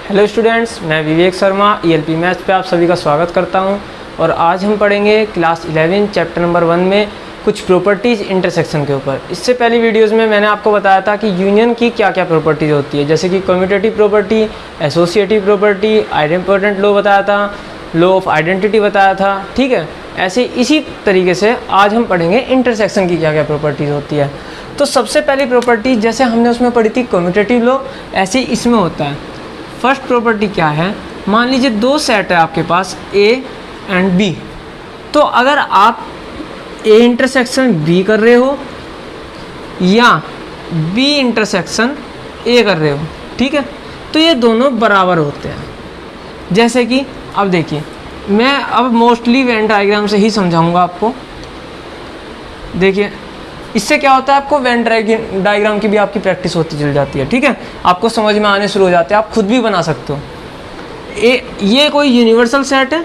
Hello students, मैं Vivek Sharma ELP maths पे आप सभी का स्वागत करता हूं। और आज हम पढ़ेंगे क्लास 11 चैप्टर नंबर 1 में कुछ प्रॉपर्टीज़ इंटरसेक्शन के ऊपर। इससे पहली वीडियोस में मैंने आपको बताया था कि यूनियन की क्या क्या प्रॉपर्टीज़ होती है, जैसे कि commutative property, associative property, identity law बताया था, लॉ ऑफ आइडेंटिटी बताया था। ठीक है, ऐसे इसी तरीके से आज हम पढ़ेंगे इंटरसेक्शन की क्या क्या प्रॉपर्टीज़ होती है। तो सबसे पहली प्रॉपर्टी जैसे हमने उसमें पढ़ी थी कम्यूटेटिव लॉ, ऐसे इसमें होता है। फर्स्ट प्रॉपर्टी क्या है, मान लीजिए दो सेट है आपके पास A एंड B। तो अगर आप A इंटरसेक्शन B कर रहे हो या B इंटरसेक्शन A कर रहे हो, ठीक है, तो ये दोनों बराबर होते हैं। जैसे कि अब देखिए, मैं अब मोस्टली वेन डायग्राम से ही समझाऊंगा आपको। देखिए इससे क्या होता है, आपको वेन डायग्राम की भी आपकी प्रैक्टिस होती चल जाती है। ठीक है, आपको समझ में आने शुरू हो जाते हैं, आप खुद भी बना सकते हो। ये कोई यूनिवर्सल सेट है,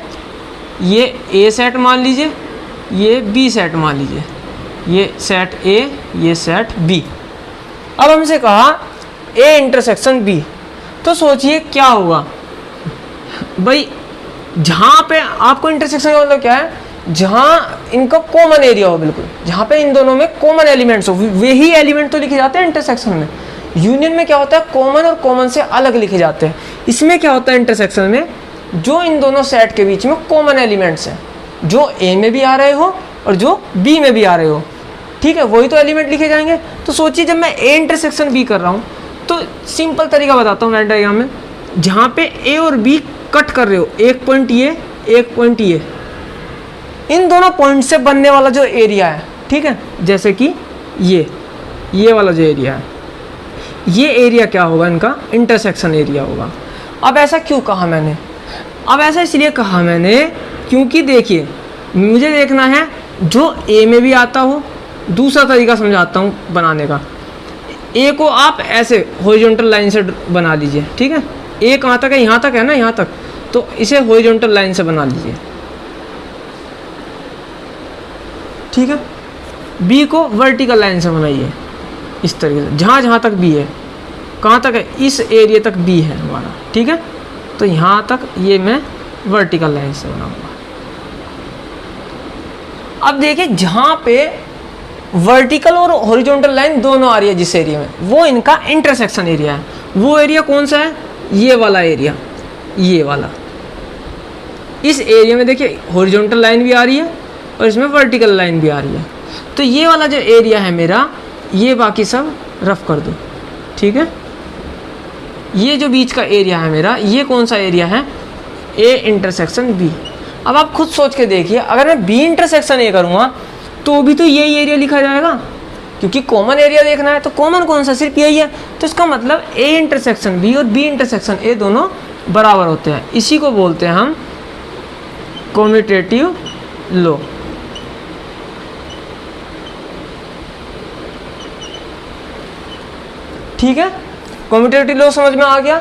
ये A सेट मान लीजिए, ये B सेट मान लीजिए, ये सेट A, ये सेट B। अब हमसे कहा A इंटरसेक्शन B, तो सोचिए क्या होगा भाई। जहाँ पे आपको इंटरसेक्शन का मतलब क्या है, जहाँ इनका कॉमन एरिया हो, बिल्कुल जहाँ पे इन दोनों में कॉमन एलिमेंट्स हो, वही एलिमेंट तो लिखे जाते हैं इंटरसेक्शन में। यूनियन में क्या होता है, कॉमन और कॉमन से अलग लिखे जाते हैं। इसमें क्या होता है इंटरसेक्शन में, जो इन दोनों सेट के बीच में कॉमन एलिमेंट्स हैं, जो A में भी आ रहे हो और जो B में भी आ रहे हो, ठीक है, वही तो एलिमेंट लिखे जाएंगे। तो सोचिए जब मैं A इंटरसेक्शन B कर रहा हूँ, तो सिंपल तरीका बताता हूँ वेन डायग्राम में। जहाँ पे A और B कट कर रहे हो, एक पॉइंट ये, एक पॉइंट ये, इन दोनों पॉइंट से बनने वाला जो एरिया है, ठीक है, जैसे कि ये वाला जो एरिया है, ये एरिया क्या होगा, इनका इंटरसेक्शन एरिया होगा। अब ऐसा क्यों कहा मैंने, अब ऐसा इसलिए कहा मैंने क्योंकि देखिए मुझे देखना है जो A में भी आता हो। दूसरा तरीका समझाता हूँ बनाने का। A को आप ऐसे हॉरिजॉन्टल लाइन से बना लीजिए, ठीक है। A कहाँ तक है, यहाँ तक है ना, यहाँ तक, तो इसे हॉरिजॉन्टल लाइन से बना लीजिए, ठीक है। B को वर्टिकल लाइन से बनाइए इस तरीके से, जहाँ जहाँ तक B है, कहाँ तक है, इस एरिया तक B है हमारा, ठीक है। तो यहाँ तक ये मैं वर्टिकल लाइन से बनाऊंगा। अब देखिए जहाँ पे वर्टिकल और हॉरिजॉन्टल लाइन दोनों आ रही है जिस एरिया में, वो इनका इंटरसेक्शन एरिया है। वो एरिया कौन सा है, ये वाला एरिया, ये वाला। इस एरिया में देखिए हॉरिजॉन्टल लाइन भी आ रही है और इसमें वर्टिकल लाइन भी आ रही है। तो ये वाला जो एरिया है मेरा, ये बाकी सब रफ कर दो, ठीक है। ये जो बीच का एरिया है मेरा, ये कौन सा एरिया है, A इंटरसेक्शन B। अब आप खुद सोच के देखिए, अगर मैं B इंटरसेक्शन A करूँगा तो भी तो यही एरिया लिखा जाएगा, क्योंकि कॉमन एरिया देखना है। तो कॉमन कौन सा, सिर्फ यही है। तो इसका मतलब A इंटरसेक्शन B और B इंटरसेक्शन A दोनों बराबर होते हैं। इसी को बोलते हैं हम कम्यूटेटिव लॉ। ठीक है, कम्यूटेटिव लॉ समझ में आ गया।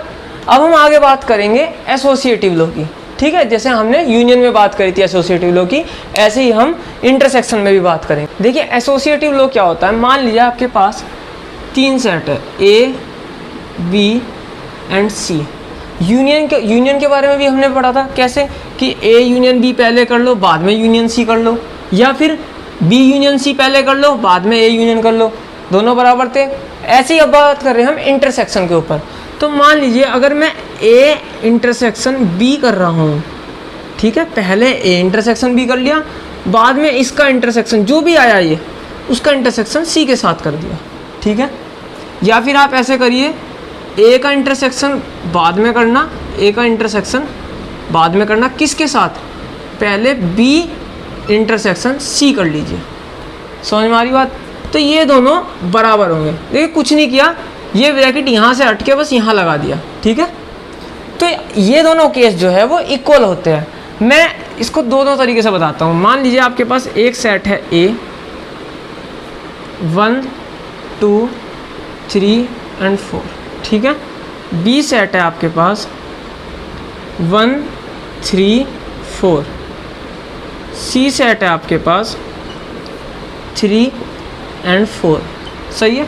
अब हम आगे बात करेंगे एसोसिएटिव लॉ की, ठीक है। जैसे हमने यूनियन में बात करी थी एसोसिएटिव लॉ की, ऐसे ही हम इंटरसेक्शन में भी बात करेंगे। देखिए एसोसिएटिव लॉ क्या होता है, मान लीजिए आपके पास तीन सेट है A, B and C। Union के बारे में भी हमने पढ़ा था, कैसे कि A यूनियन B पहले कर लो, बाद में यूनियन C कर लो, या फिर B यूनियन C पहले कर लो, बाद में A यूनियन कर लो, दोनों बराबर थे। ऐसे ही अब बात कर रहे हैं हम इंटरसेक्शन के ऊपर। तो मान लीजिए अगर मैं A इंटरसेक्शन B कर रहा हूँ, ठीक है, पहले A इंटरसेक्शन B कर लिया, बाद में इसका इंटरसेक्शन जो भी आया ये, उसका इंटरसेक्शन C के साथ कर दिया, ठीक है। या फिर आप ऐसे करिए, A का इंटरसेक्शन बाद में करना, A का इंटरसेक्शन बाद में करना, किसके साथ, पहले B इंटरसेक्शन C कर लीजिए। समझ में आ रही बात। तो ये दोनों बराबर होंगे। देखिए कुछ नहीं किया, ये ब्रैकेट यहाँ से हट के बस यहाँ लगा दिया, ठीक है। तो ये दोनों केस जो है वो इक्वल होते हैं। मैं इसको दो तरीके से बताता हूँ। मान लीजिए आपके पास एक सेट है A 1 2 3 एंड 4, ठीक है। B सेट है आपके पास 1 3 4। C सेट है आपके पास 3 एंड 4, सही है।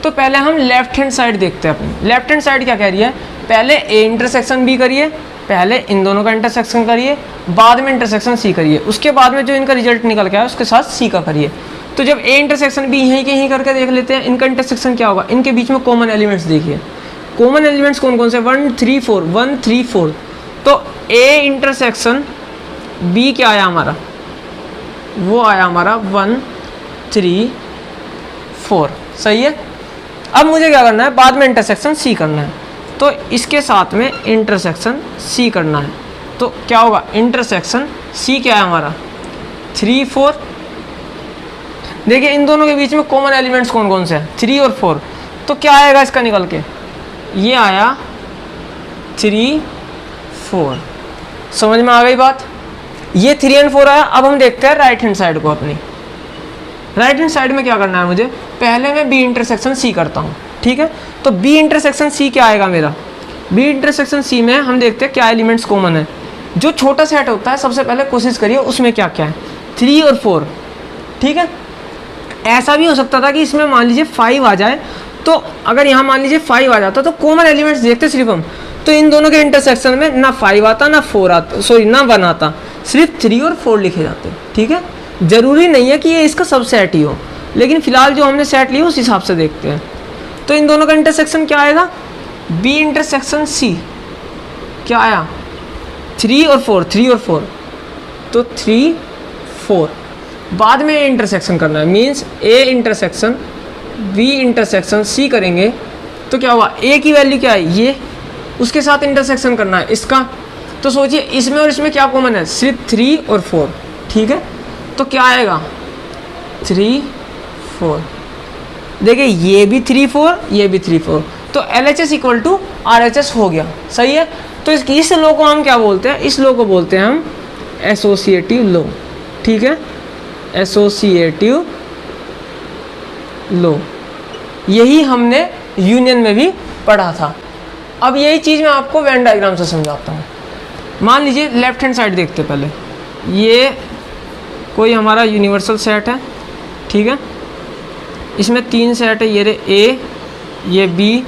तो पहले हम लेफ्ट हैंड साइड देखते हैं। अपनी लेफ्ट हैंड साइड क्या कह रही है, पहले ए इंटरसेक्शन बी करिए, पहले इन दोनों का इंटरसेक्शन करिए, बाद में इंटरसेक्शन सी करिए, उसके बाद में जो इनका रिजल्ट निकल के आया उसके साथ सी का करिए। तो जब ए इंटरसेक्शन बी यहीं के यहीं करके देख लेते हैं, इनका इंटरसेक्शन क्या होगा, इनके बीच में कॉमन एलिमेंट्स देखिए, कॉमन एलिमेंट्स कौन कौन से, 1 3 4, 1 3 4। तो ए इंटरसेक्शन बी क्या आया हमारा, वो आया हमारा 1 3 4, सही है। अब मुझे क्या करना है, बाद में इंटरसेक्शन सी करना है, तो इसके साथ में इंटरसेक्शन सी करना है। तो क्या होगा, इंटरसेक्शन सी क्या है हमारा 3 4। देखिए इन दोनों के बीच में कॉमन एलिमेंट्स कौन कौन से हैं, 3 और 4। तो क्या आएगा इसका निकल के, ये आया 3 4। समझ में आ गई बात, ये 3 और 4 आया। अब हम देखते हैं राइट हैंड साइड को अपनी। राइट हैंड साइड में क्या करना है मुझे, पहले मैं बी इंटरसेक्शन सी करता हूँ, ठीक है। तो बी इंटरसेक्शन सी क्या आएगा मेरा, बी इंटरसेक्शन सी में हम देखते हैं क्या एलिमेंट्स कॉमन है। जो छोटा सेट होता है सबसे पहले कोशिश करिए उसमें क्या क्या है, 3 और 4, ठीक है। ऐसा भी हो सकता था कि इसमें मान लीजिए 5 आ जाए, तो अगर यहाँ मान लीजिए 5 आ जाता तो कॉमन एलिमेंट्स देखते सिर्फ हम, तो इन दोनों के इंटरसेक्शन में ना 5 आता ना 4 आता, सॉरी ना 1 आता, सिर्फ 3 और 4 लिखे जाते, ठीक है। ज़रूरी नहीं है कि ये इसका सब सेट ही हो, लेकिन फिलहाल जो हमने सेट लिया उस हिसाब से देखते हैं। तो इन दोनों का इंटरसेक्शन क्या आएगा, बी इंटरसेक्शन सी क्या आया 3 और 4, 3 और 4, तो 3 4। बाद में इंटरसेक्शन करना है, means A intersection B intersection C करेंगे तो क्या हुआ, ए की वैल्यू क्या है ये, उसके साथ इंटरसेक्शन करना है इसका। तो सोचिए इसमें और इसमें क्या कॉमन है, सिर्फ 3 और 4, ठीक है। तो क्या आएगा 3 4। देखिए ये भी 3 4, ये भी 3 4, तो LHS इक्वल टू RHS हो गया, सही है। तो इस लो को हम क्या बोलते हैं, इस लो को बोलते हैं हम एसोसिएटिव लो, ठीक है, एसोसिएटिव लो। यही हमने यूनियन में भी पढ़ा था। अब यही चीज़ मैं आपको वेन डायग्राम से समझाता हूँ। मान लीजिए लेफ्ट हैंड साइड देखते पहले, ये कोई हमारा यूनिवर्सल सेट है, ठीक है। इसमें 3 सेट है, ये रे ए, ये बी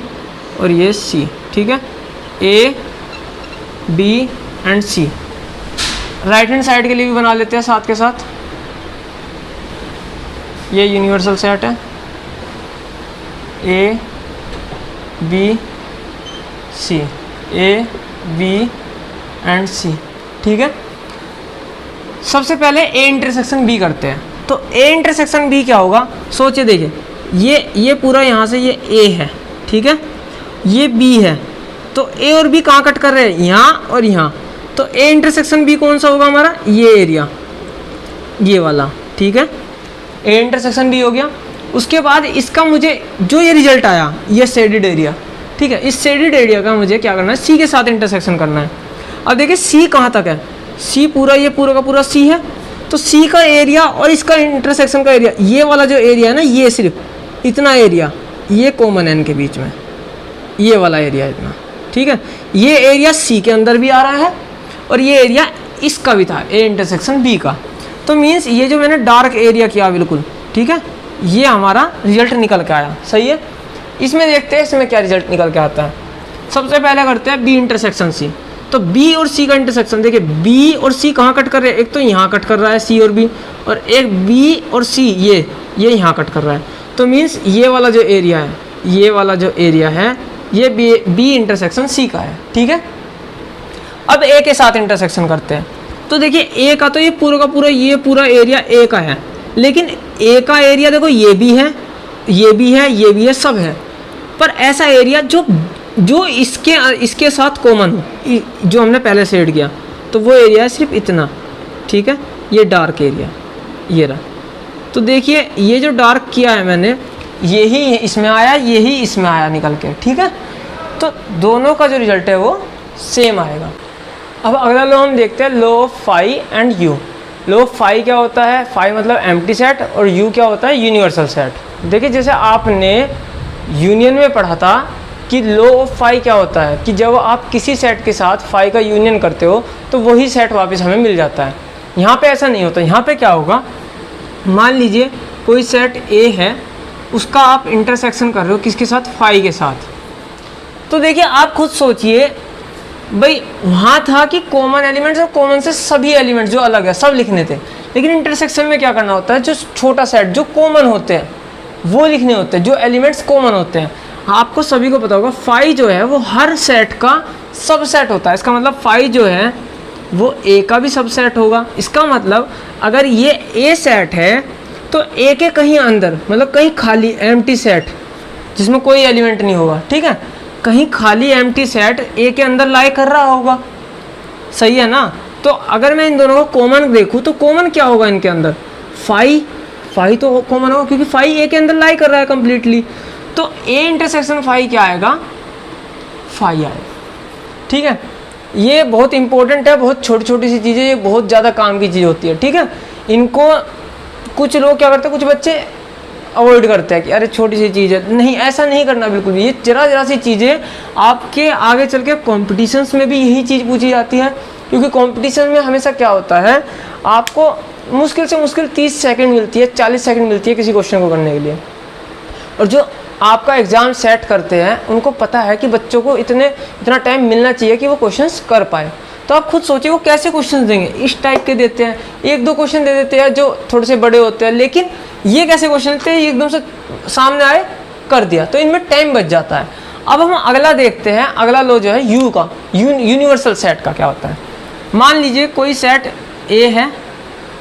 और ये सी, ठीक है, A B and C. Right hand side के लिए भी बना लेते हैं साथ के साथ। ये यूनिवर्सल सेट है, A B C, A B and C, ठीक है। सबसे पहले ए इंटरसेक्शन बी करते हैं। तो ए इंटरसेक्शन बी क्या होगा, सोचिए, देखिए ये पूरा यहाँ से ये ए है, ठीक है, ये बी है, तो ए और बी कहाँ कट कर रहे हैं, यहाँ और यहाँ। तो ए इंटरसेक्शन बी कौन सा होगा हमारा, ये एरिया, ये वाला, ठीक है, ए इंटरसेक्शन बी हो गया। उसके बाद इसका मुझे जो ये रिजल्ट आया, ये शेडेड एरिया, ठीक है, इस शेडेड एरिया का मुझे क्या करना है, सी के साथ इंटरसेक्शन करना है। अब देखिए सी कहाँ तक है, सी पूरा, ये पूरा का पूरा सी है, तो सी का एरिया और इसका इंटरसेक्शन का एरिया, ये वाला जो एरिया है ना, ये सिर्फ इतना एरिया, ये कॉमन है इनके बीच में, ये वाला एरिया इतना, ठीक है। ये एरिया सी के अंदर भी आ रहा है और ये एरिया इसका भी था, ए इंटरसेक्शन बी का। तो मीन्स ये जो मैंने डार्क एरिया किया बिल्कुल, ठीक है, ये हमारा रिजल्ट निकल के आया, सही है। इसमें देखते हैं इसमें क्या रिजल्ट निकल के आता है। सबसे पहले करते हैं बी इंटरसेक्शन सी। तो बी और सी का इंटरसेक्शन, देखिए बी और सी कहाँ कट कर रहे हैं, एक तो यहाँ कट कर रहा है सी और बी, और एक बी और सी ये यहाँ कट कर रहा है। तो मीन्स ये वाला जो एरिया है, ये वाला जो एरिया है, ये बी इंटरसेक्शन सी का है, ठीक है। अब ए के साथ इंटरसेक्शन करते हैं। तो देखिए ए का तो ये पूरा का पूरा, ये पूरा एरिया ए का है, लेकिन ए का एरिया देखो ये भी है, ये भी है, ये भी है, सब है। पर ऐसा एरिया जो इसके साथ कॉमन हो, जो हमने पहले शेड किया, तो वो एरिया है सिर्फ इतना, ठीक है, ये डार्क एरिया, ये रहा। तो देखिए ये जो डार्क किया है मैंने, यही इसमें आया, यही इसमें आया निकल के, ठीक है। तो दोनों का जो रिजल्ट है वो सेम आएगा। अब अगला लो हम देखते हैं, law of phi and U. Law of phi क्या होता है, फाई मतलब एम्प्टी सेट, और यू क्या होता है, यूनिवर्सल सेट। देखिए जैसे आपने यूनियन में पढ़ा था कि लो ऑफ फाई क्या होता है, कि जब आप किसी सेट के साथ फाई का यूनियन करते हो तो वही सेट वापस हमें मिल जाता है। यहाँ पे ऐसा नहीं होता। यहाँ पे क्या होगा, मान लीजिए कोई सेट ए है, उसका आप इंटरसेक्शन कर रहे हो किसके साथ, फाई के साथ। तो देखिए आप खुद सोचिए भाई, वहाँ था कि कॉमन एलिमेंट्स और कॉमन से सभी एलिमेंट्स जो अलग है सब लिखने थे, लेकिन इंटरसेक्शन में क्या करना होता है, जो छोटा सेट जो कॉमन होते हैं वो लिखने होते हैं, जो एलिमेंट्स कॉमन होते हैं। आपको सभी को पता होगा फाई जो है वो हर सेट का सबसेट होता है। इसका मतलब फाई जो है वो ए का भी सबसेट होगा। इसका मतलब अगर ये ए सेट है तो ए के कहीं अंदर, मतलब कहीं खाली एम्प्टी सेट जिसमें कोई एलिमेंट नहीं होगा, ठीक है, कहीं खाली एम्प्टी सेट ए के अंदर लाई कर रहा होगा, सही है ना। तो अगर मैं इन दोनों को कॉमन देखूँ तो कॉमन क्या होगा इनके अंदर, फाई तो कॉमन होगा क्योंकि फाई ए के अंदर लाई कर रहा है कम्प्लीटली। तो ए इंटरसेक्शन फाई क्या आएगा, फाई आएगा, ठीक है। ये बहुत इंपॉर्टेंट है, बहुत छोटी छोटी सी चीज़ें, ये बहुत ज़्यादा काम की चीज़ होती है, ठीक है। इनको कुछ लोग क्या करते हैं, कुछ बच्चे अवॉइड करते हैं कि अरे छोटी सी चीज़ है, नहीं ऐसा नहीं करना बिल्कुल भी। ये जरा सी चीज़ें आपके आगे चल के कॉम्पिटिशन्स में भी यही चीज़ पूछी जाती है, क्योंकि कॉम्पिटिशन में हमेशा क्या होता है, आपको मुश्किल से मुश्किल 30 सेकंड मिलती है, 40 सेकंड मिलती है किसी क्वेश्चन को करने के लिए। और जो आपका एग्ज़ाम सेट करते हैं उनको पता है कि बच्चों को इतना टाइम मिलना चाहिए कि वो क्वेश्चंस कर पाए। तो आप खुद सोचिए वो कैसे क्वेश्चंस देंगे, इस टाइप के देते हैं, एक दो क्वेश्चन दे देते हैं जो थोड़े से बड़े होते हैं, लेकिन ये कैसे क्वेश्चन देते हैं, एकदम से सामने आए कर दिया, तो इनमें टाइम बच जाता है। अब हम अगला देखते हैं, अगला लो जो है यू का, यूनिवर्सल सेट का क्या होता है। मान लीजिए कोई सेट ए है,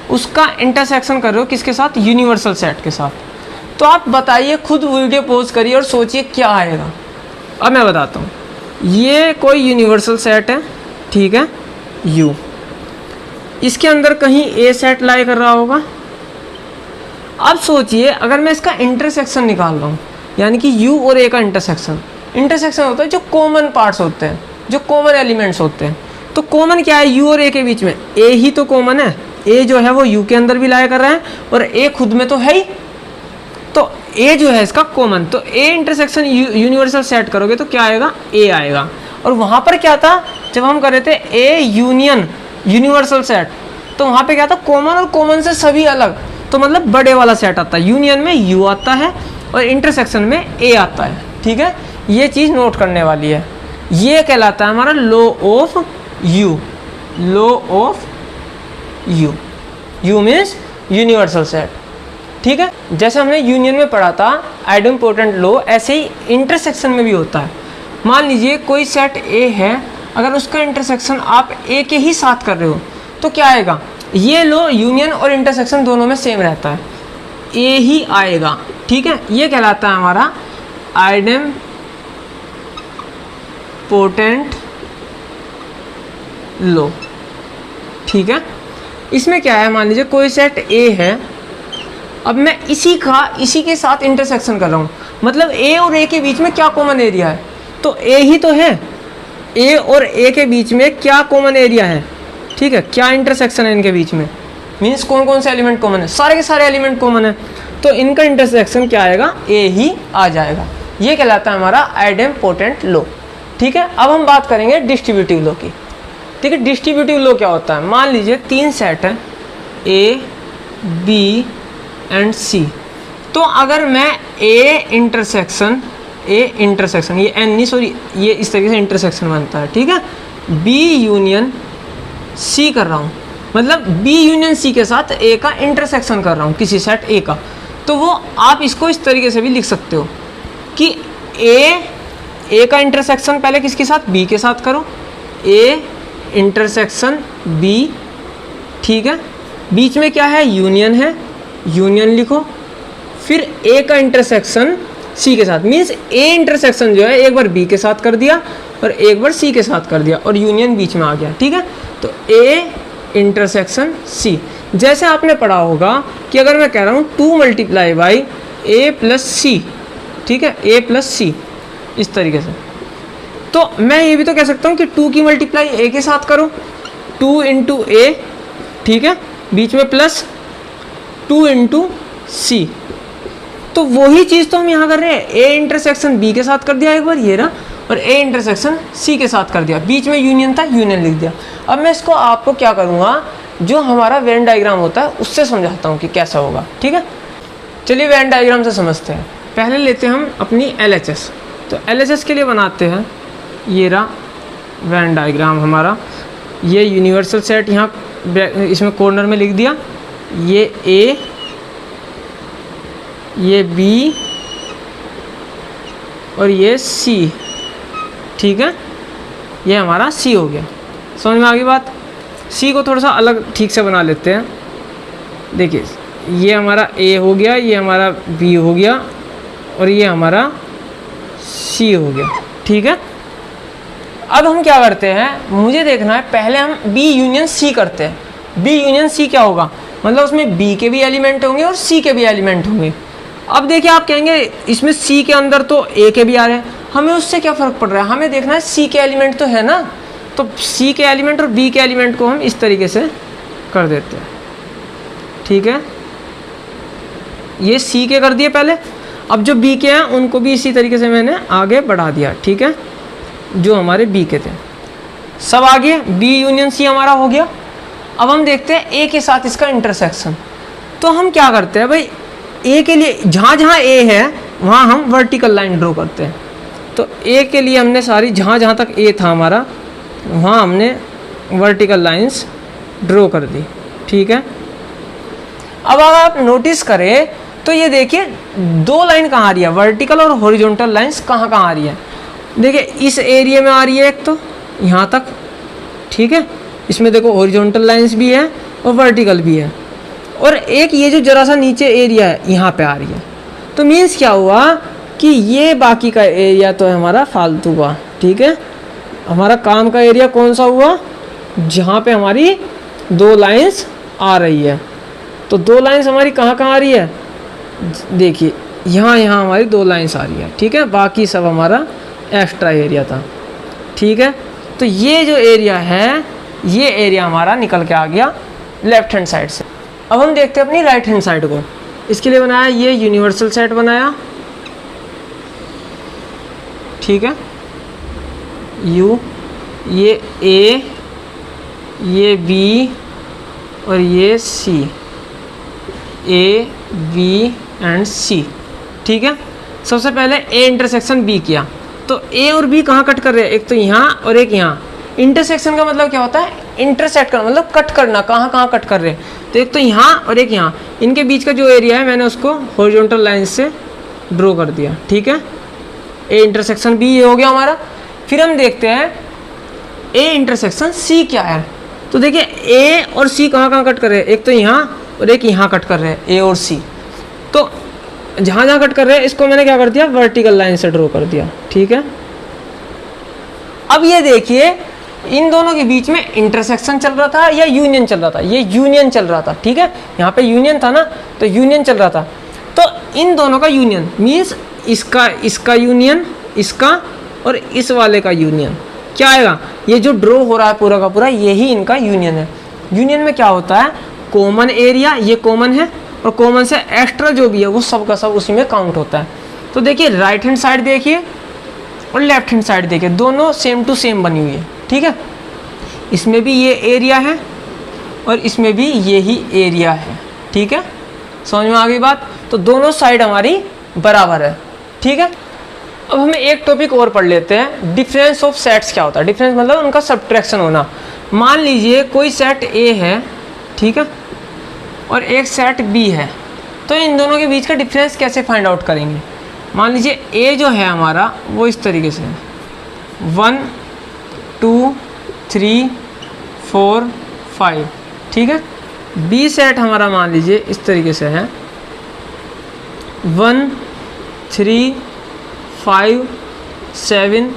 उसका इंटरसेक्शन कर रहे हो किसके साथ, यूनिवर्सल सेट के साथ। तो आप बताइए, खुद वीडियो पॉज करिए और सोचिए क्या आएगा। अब मैं बताता हूँ, ये कोई यूनिवर्सल सेट है, ठीक है, U, इसके अंदर कहीं A सेट लाई कर रहा होगा। अब सोचिए अगर मैं इसका इंटरसेक्शन निकाल रहा हूँ, यानी कि U और A का इंटरसेक्शन होता है जो कॉमन पार्ट्स होते हैं, जो कॉमन एलिमेंट्स होते हैं। तो कॉमन क्या है U और A के बीच में, A ही तो कॉमन है, A जो है वो U के अंदर भी लाई कर रहा है और A खुद में तो है ही, तो A जो है इसका कॉमन। तो A इंटरसेक्शन यूनिवर्सल सेट करोगे तो क्या आएगा, A आएगा। और वहाँ पर क्या था, जब हम कर रहे थे A यूनियन यूनिवर्सल सेट, तो वहाँ पे क्या था, कॉमन और कॉमन से सभी अलग, तो मतलब बड़े वाला सेट आता है। यूनियन में U आता है और इंटरसेक्शन में A आता है, ठीक है। ये चीज़ नोट करने वाली है। ये कहलाता है हमारा law of U, law of U, U means universal set, ठीक है। जैसे हमने यूनियन में पढ़ा था आइडेम्पोटेंट लॉ, ऐसे ही इंटरसेक्शन में भी होता है। मान लीजिए कोई सेट A है, अगर उसका इंटरसेक्शन आप A के ही साथ कर रहे हो तो क्या आएगा, ये लो यूनियन और इंटरसेक्शन दोनों में सेम रहता है, A ही आएगा, ठीक है। ये कहलाता है हमारा आइडेम्पोटेंट लॉ, ठीक है। इसमें क्या है, मान लीजिए कोई सेट A है, अब मैं इसी के साथ इंटरसेक्शन कर रहा हूँ, मतलब A और A के बीच में क्या कॉमन एरिया है, तो A ही तो है, A और A के बीच में क्या कॉमन एरिया है, ठीक है, क्या इंटरसेक्शन है इनके बीच में, मीन्स कौन कौन से एलिमेंट कॉमन है, सारे के सारे एलिमेंट कॉमन है, तो इनका इंटरसेक्शन क्या आएगा, A ही आ जाएगा। ये कहलाता है हमारा आइडेम्पोटेंट लॉ, ठीक है। अब हम बात करेंगे डिस्ट्रीब्यूटिव लॉ की, ठीक है। डिस्ट्रीब्यूटिव लॉ क्या होता है, मान लीजिए 3 सेट है A, B एंड C, तो अगर मैं A इंटरसेक्शन ये N नहीं सॉरी, ये इस तरीके से इंटरसेक्शन बनता है, ठीक है, B यूनियन C कर रहा हूँ, मतलब B यूनियन C के साथ A का इंटरसेक्शन कर रहा हूँ किसी सेट A का, तो वो आप इसको इस तरीके से भी लिख सकते हो कि A का इंटरसेक्शन पहले किसके साथ, B के साथ करो, A इंटरसेक्शन B, ठीक है, बीच में क्या है, यूनियन है, यूनियन लिखो, फिर A का इंटरसेक्शन C के साथ, मीन्स A इंटरसेक्शन जो है एक बार B के साथ कर दिया और एक बार C के साथ कर दिया और यूनियन बीच में आ गया, ठीक है। तो A इंटरसेक्शन C, जैसे आपने पढ़ा होगा कि अगर मैं कह रहा हूँ 2 multiply by A plus C, ठीक है, A प्लस C, इस तरीके से, तो मैं ये भी तो कह सकता हूँ कि 2 की मल्टीप्लाई A के साथ करो, 2 इंटू A, ठीक है, बीच में प्लस 2 इंटू C, तो वही चीज़ तो हम यहाँ कर रहे हैं, A इंटरसेक्शन B के साथ कर दिया एक बार ये रहा, और A इंटरसेक्शन C के साथ कर दिया, बीच में यूनियन था, यूनियन लिख दिया। अब मैं इसको आपको क्या करूँगा, जो हमारा वेन डायग्राम होता है उससे समझाता हूँ कि कैसा होगा, ठीक है। चलिए वेन डायग्राम से समझते हैं। पहले लेते हैं हम अपनी LHS, तो LHS के लिए बनाते हैं ये रहा वेन डायग्राम हमारा। ये यूनिवर्सल सेट यहाँ इसमें कॉर्नर में लिख दिया, ये ए, ये बी और ये सी, ठीक है, ये हमारा सी हो गया। समझ में आ गई बात। सी को थोड़ा सा अलग ठीक से बना लेते हैं। देखिए ये हमारा ए हो गया, ये हमारा बी हो गया और ये हमारा सी हो गया, ठीक है। अब हम क्या करते हैं, मुझे देखना है पहले हम बी यूनियन सी करते हैं। बी यूनियन सी क्या होगा, मतलब उसमें बी के भी एलिमेंट होंगे और सी के भी एलिमेंट होंगे। अब देखिए आप कहेंगे इसमें सी के अंदर तो ए के भी आ रहे हैं, हमें उससे क्या फ़र्क पड़ रहा है, हमें देखना है सी के एलिमेंट तो है ना। तो सी के एलिमेंट और बी के एलिमेंट को हम इस तरीके से कर देते हैं, ठीक है। ये सी के कर दिए पहले, अब जो बी के हैं उनको भी इसी तरीके से मैंने आगे बढ़ा दिया, ठीक है, जो हमारे बी के थे सब आगे। बी यूनियन सी हमारा हो गया। अब हम देखते हैं ए के साथ इसका इंटरसेक्शन। तो हम क्या करते हैं भाई, ए के लिए जहाँ जहाँ ए है वहाँ हम वर्टिकल लाइन ड्रॉ करते हैं। तो ए के लिए हमने सारी जहाँ जहाँ तक ए था हमारा वहाँ हमने वर्टिकल लाइंस ड्रॉ कर दी, ठीक है। अब अगर आप नोटिस करें तो ये देखिए दो लाइन कहाँ आ रही है, वर्टिकल और हॉरिजॉन्टल लाइंस कहाँ कहाँ आ रही है। देखिए इस एरिया में आ रही है एक तो यहाँ तक, ठीक है, इसमें देखो हॉरिजॉन्टल लाइंस भी है और वर्टिकल भी है, और एक ये जो जरा सा नीचे एरिया है यहाँ पे आ रही है। तो मीन्स क्या हुआ कि ये बाकी का एरिया तो है हमारा फालतू का, ठीक है। हमारा काम का एरिया कौन सा हुआ, जहाँ पे हमारी दो लाइंस आ रही है। तो दो लाइंस हमारी कहाँ कहाँ आ रही है, देखिए यहाँ यहाँ हमारी दो लाइंस आ रही है, ठीक है। बाकी सब हमारा एक्स्ट्रा एरिया था, ठीक है। तो ये जो एरिया है ये एरिया हमारा निकल के आ गया लेफ्ट हैंड साइड से। अब हम देखते हैं अपनी राइट हैंड साइड को। इसके लिए बनाया ये यूनिवर्सल सेट बनाया, ठीक है, यू, ये ए, ये बी और ये सी, ए बी एंड सी, ठीक है। सबसे पहले ए इंटरसेक्शन बी किया, तो ए और बी कहाँ कट कर रहे हैं, एक तो यहाँ और एक यहाँ। इंटरसेक्शन का मतलब क्या होता है, इंटरसेक्ट करना मतलब कट करना, कहाँ कहाँ कट कर रहे हैं। तो एक तो यहाँ और एक यहाँ, इनके बीच का जो एरिया है मैंने उसको हॉरिजॉन्टल लाइन से ड्रॉ कर दिया, ठीक है। ए इंटरसेक्शन बी ये हो गया हमारा। फिर हम देखते हैं ए इंटरसेक्शन सी क्या है। तो देखिए ए और सी कहाँ कहाँ कट कर रहे हैं, एक तो यहाँ और एक यहाँ कट कर रहे हैं, ए और सी। तो जहाँ जहाँ कट कर रहे हैं इसको मैंने क्या कर दिया, वर्टिकल लाइन से ड्रॉ कर दिया, ठीक है। अब ये देखिए इन दोनों के बीच में इंटरसेक्शन चल रहा था या यूनियन चल रहा था, ये यूनियन चल रहा था, ठीक है। यहाँ पे यूनियन था ना, तो यूनियन चल रहा था। तो इन दोनों का यूनियन मीन्स इसका यूनियन, इसका और इस वाले का यूनियन क्या आएगा, ये जो ड्रॉ हो रहा है पूरा का पूरा यही इनका यूनियन है। यूनियन में क्या होता है, कॉमन एरिया ये कॉमन है और कॉमन से एक्स्ट्रा जो भी है वो सब का सब उसी में काउंट होता है। तो देखिए राइट हैंड साइड देखिए और लेफ्ट हैंड साइड देखिए, दोनों सेम टू सेम बनी हुई है, ठीक है। इसमें भी ये एरिया है और इसमें भी यही एरिया है, ठीक है। समझ में आ गई बात। तो दोनों साइड हमारी बराबर है, ठीक है। अब हमें एक टॉपिक और पढ़ लेते हैं, डिफरेंस ऑफ सेट्स क्या होता है। डिफरेंस मतलब उनका सब्ट्रैक्शन होना। मान लीजिए कोई सेट ए है, ठीक है, और एक सेट बी है, तो इन दोनों के बीच का डिफरेंस कैसे फाइंड आउट करेंगे। मान लीजिए ए जो है हमारा वो इस तरीके से 1 2 3 4 5, ठीक है। बी सेट हमारा मान लीजिए इस तरीके से है 1 3 5 7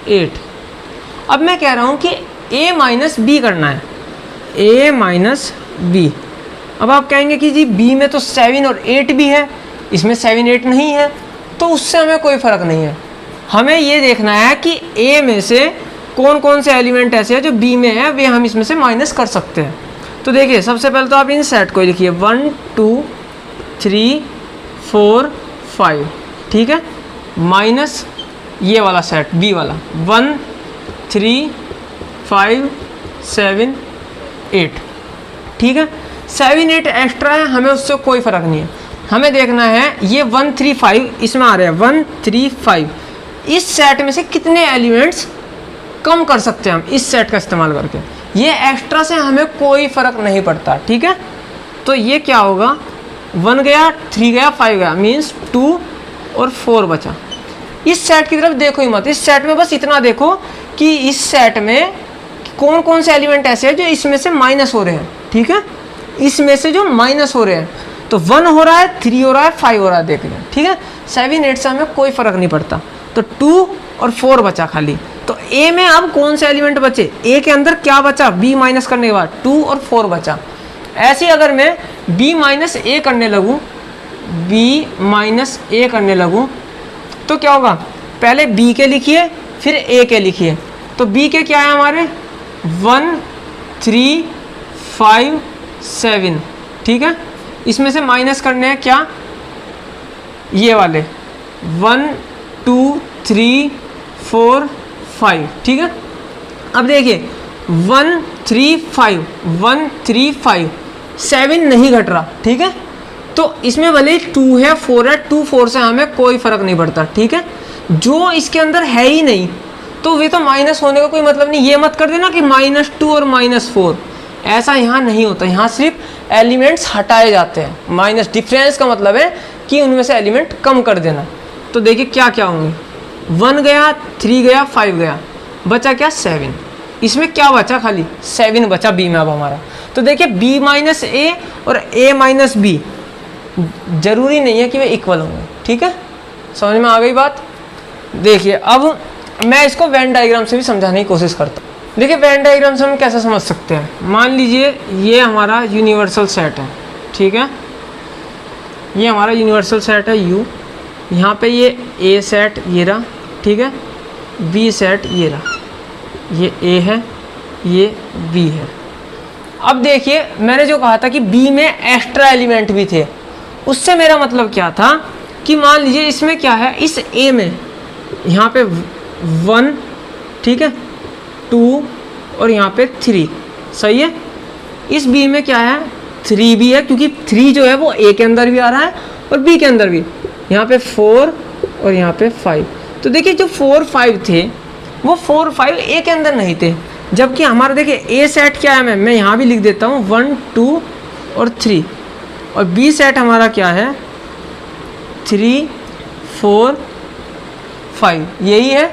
8। अब मैं कह रहा हूँ कि a माइनस बी करना है, a माइनस बी। अब आप कहेंगे कि जी b में तो 7 और 8 भी है, इसमें 7 8 नहीं है, तो उससे हमें कोई फ़र्क नहीं है। हमें ये देखना है कि a में से कौन कौन से एलिमेंट ऐसे हैं जो b में है, वे हम इसमें से माइनस कर सकते हैं। तो देखिए सबसे पहले तो आप इन सेट को लिखिए 1 2 3 4 5, ठीक है, माइनस ये वाला सेट बी वाला 1 3 5 7 8, ठीक है। 7 8 एक्स्ट्रा है, हमें उससे कोई फ़र्क नहीं है। हमें देखना है ये 1 3 5 इसमें आ रहा है 1 3 5, इस सेट में से कितने एलिमेंट्स कम कर सकते हैं हम इस सेट का इस्तेमाल करके। ये एक्स्ट्रा से हमें कोई फ़र्क नहीं पड़ता, ठीक है। तो ये क्या होगा, 1 गया, 3 गया, 5 गया, मीन्स 2 और 4 बचा। इस सेट की तरफ देखो ही मत, इस सेट में बस इतना देखो कि इस सेट में कौन कौन से एलिमेंट ऐसे हैं जो इसमें से माइनस हो रहे हैं, ठीक है, इसमें से जो माइनस हो रहे हैं। तो 1 हो रहा है, 3 हो रहा है, 5 हो रहा है, देख लें, ठीक है। 7 8 से हमें कोई फ़र्क नहीं पड़ता। तो 2 और 4 बचा खाली। तो ए में अब कौन से एलिमेंट बचे, ए के अंदर क्या बचा, बी माइनस करने के बाद 2 और 4 बचा। ऐसे अगर मैं बी माइनस ए करने लगूँ, बी माइनस ए करने लगूँ, तो क्या होगा, पहले बी के लिखिए फिर ए के लिखिए। तो बी के क्या है हमारे 1 3 5 7, ठीक है। इसमें से माइनस करने हैं क्या, ये वाले 1 2 3 4 5, ठीक है। अब देखिए 1 3 5 1 3 5 7 नहीं घट रहा, ठीक है। तो इसमें भले 2 है 4 है, 2 4 से हमें कोई फ़र्क नहीं पड़ता, ठीक है। जो इसके अंदर है ही नहीं तो वे तो माइनस होने का कोई मतलब नहीं। ये मत कर देना कि -2 और -4, ऐसा यहाँ नहीं होता। यहाँ सिर्फ एलिमेंट्स हटाए जाते हैं। माइनस डिफरेंस का मतलब है कि उनमें से एलिमेंट कम कर देना। तो देखिए क्या क्या होंगे, 1 गया, 3 गया, 5 गया, बचा क्या 7। इसमें क्या बचा, खाली 7 बचा बी में अब हमारा। तो देखिए बी माइनस ए और ए माइनस बी जरूरी नहीं है कि वे इक्वल होंगे, ठीक है। समझ में आ गई बात। देखिए अब मैं इसको वेन डायग्राम से भी समझाने की कोशिश करता हूँ। देखिए वेन डायग्राम से हम कैसे समझ सकते हैं। मान लीजिए ये हमारा यूनिवर्सल सेट है, ठीक है, ये हमारा यूनिवर्सल सेट है यू। यहाँ पे ये ए सेट ये रहा, ठीक है, बी सेट ये रहा, ये ए है, ये बी है। अब देखिए मैंने जो कहा था कि बी में एक्स्ट्रा एलिमेंट भी थे, उससे मेरा मतलब क्या था कि मान लीजिए इसमें क्या है, इस ए में यहाँ पे 1, ठीक है, 2 और यहाँ पे 3, सही है। इस बी में क्या है, 3 भी है, क्योंकि 3 जो है वो ए के अंदर भी आ रहा है और बी के अंदर भी। यहाँ पे 4 और यहाँ पे 5। तो देखिए जो 4 5 थे वो 4 5 ए के अंदर नहीं थे, जबकि हमारा देखिए ए सेट क्या है, मैं यहाँ भी लिख देता हूँ 1 2 और 3, और बी सेट हमारा क्या है 3 4 5, यही है।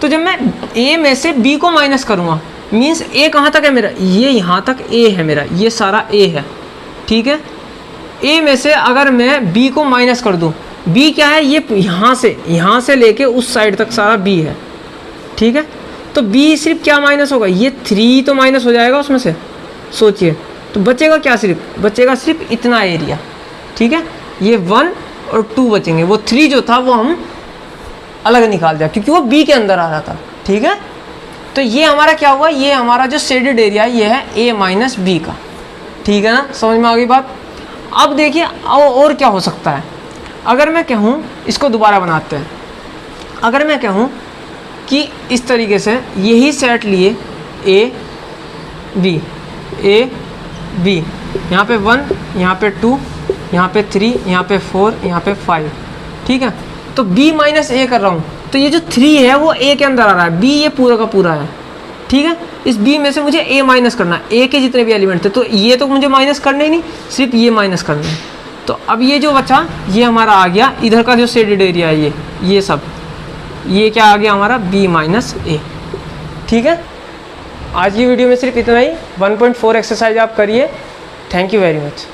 तो जब मैं ए में से बी को माइनस करूँगा, मीन्स ए कहाँ तक है मेरा, ये यहाँ तक ए है मेरा, ये सारा ए है, ठीक है। ए में से अगर मैं बी को माइनस कर दूँ, बी क्या है, ये यहाँ से लेके उस साइड तक सारा बी है, ठीक है। तो बी सिर्फ क्या माइनस होगा, ये 3 तो माइनस हो जाएगा उसमें से, सोचिए। तो बचेगा क्या, सिर्फ बचेगा सिर्फ इतना एरिया, ठीक है। ये 1 और 2 बचेंगे, वो 3 जो था वो हम अलग निकाल दिया क्योंकि वो बी के अंदर आ रहा था, ठीक है। तो ये हमारा क्या हुआ, ये हमारा जो शेडेड एरिया है ये है ए माइनस बी का, ठीक है ना। समझ में आ गई बात। अब देखिए और क्या हो सकता है। अगर मैं कहूँ, इसको दोबारा बनाते हैं, अगर मैं कहूँ कि इस तरीके से यही सेट लिए ए बी, यहाँ पे 1, यहाँ पे 2, यहाँ पे 3, यहाँ पे 4, यहाँ पे 5, ठीक है। तो b माइनस ए कर रहा हूँ, तो ये जो 3 है वो a के अंदर आ रहा है, b ये पूरा का पूरा है, ठीक है। इस b में से मुझे a माइनस करना है, a के जितने भी एलिमेंट थे, तो ये तो मुझे माइनस करने ही नहीं, सिर्फ ये माइनस करना है। तो अब ये जो बचा ये हमारा आ गया, इधर का जो शेडेड एरिया है ये सब, ये क्या आ गया हमारा b माइनस ए, ठीक है। आज की वीडियो में सिर्फ इतना ही। 1.4 एक्सरसाइज आप करिए। Thank you very much.